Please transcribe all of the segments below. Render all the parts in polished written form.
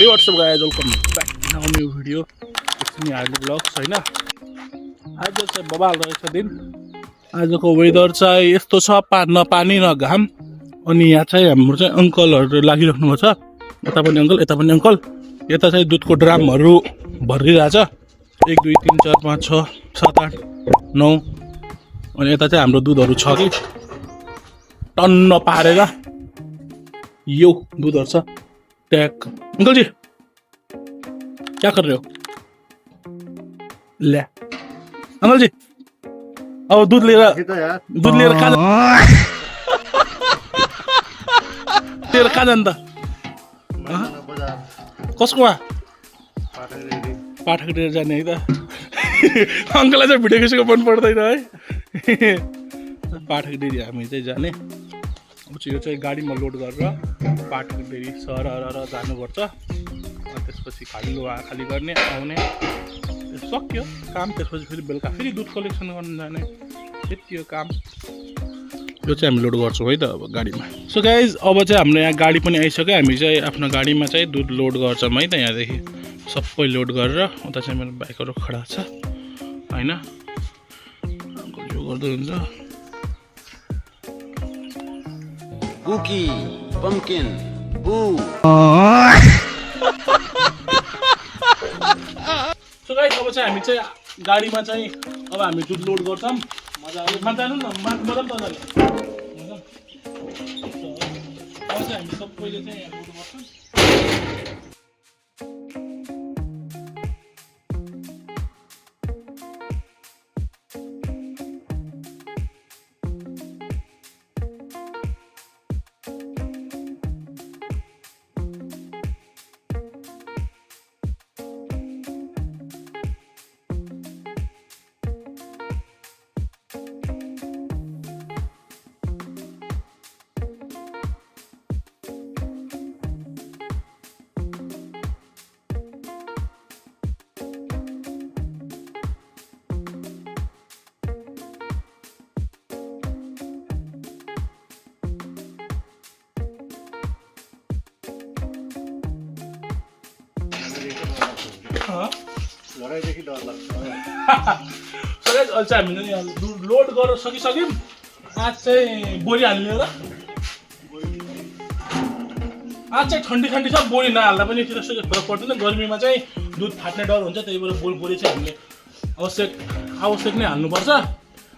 Hey, what's up guys, welcome back to our new video. It's me Harley Vlogs हैन। आज चाहिँ बबाल रहेछ दिन। आजको वेदर चाहिँ यस्तो छ, न पानी न घाम। अनि यहाँ चाहिँ हाम्रो चाहिँ अंकलहरु लागिराख्नु भएको छ। यता पनि अंकल, यता पनि अंकल। यता चाहिँ दुधको ड्रामहरु भरिरहेछ। 1 2 3 4 5 6 7 8 9 अनि यता चाहिँ हाम्रो दुधहरु छ कि टन्न पारेर यो दुधहरु छ। टैक अंकल जी क्या कर रहे हो? ले अंकल जी अब दूध लिएर कहाँ जान्छ? कसको पाठक लिएर जाने है त। अंकललाई चाहिँ भिडियो कसैको मन पर्दैन है। पाठक डेरी हामी चाहिँ जाने। अब चाहिँ यो चाहिँ गाडीमा लोड गरेर पाठक डेरी सरर जानुपर्छ। त्यसपछि खाली गर्ने आउने सक्यो काम। त्यसपछि फेरि बेलुका फेरि दुध कलेक्सन गर्न जाने, यति हो काम। यो चाहिँ हामी लोड गर्छौँ है त अब गाडीमा। सो गाइज अब चाहिँ हाम्रो यहाँ गाडी पनि आइसक्यो। हामी चाहिँ आफ्नो गाडीमा चाहिँ दुध लोड गर्छौँ है त। यहाँदेखि सबै लोड गरेर उता चाहिँ मेरो बाइकहरू खडा छ हैन। यो गर्दै हुन्छ। कुकी पम्पकिन बु। सो गाइस अब चाहिँ हामी चाहिँ गाडीमा चाहिँ अब हामी दुध लोड गर्छौँ। मजाले जानु न, बदम तजाले अब चाहिँ हामी सबैले चाहिँ यहाँ लोड गर्छौँ। लडाइँदेखि डर लाग्छ। सो गाइस अहिले चाहिँ हामीले यहाँ लोड गरेर सकिसक्यौँ। आज चाहिँ बोरी हाल्ने होला। आज चाहिँ ठन्डी छ, बोरी नहाल्दा पनि त्यस्तो फरक पर्दैन। गर्मीमा चाहिँ दुध फाट्ने डर हुन्छ, त्यही भएर बोरी चाहिँ हामीले आवश्यक नै हाल्नुपर्छ।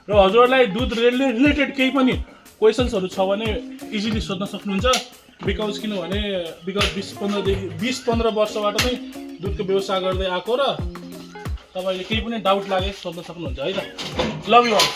र हजुरहरूलाई दुध रिलेटेड केही पनि क्वेसन्सहरू छ भने इजिली सोध्न सक्नुहुन्छ। किनभने 20-15 वर्षबाट नै दुधको व्यवसाय गर्दै आएको र तपाईले केही पनि डाउट लागे सोध्न सक्नुहुन्छ है त। Love you all.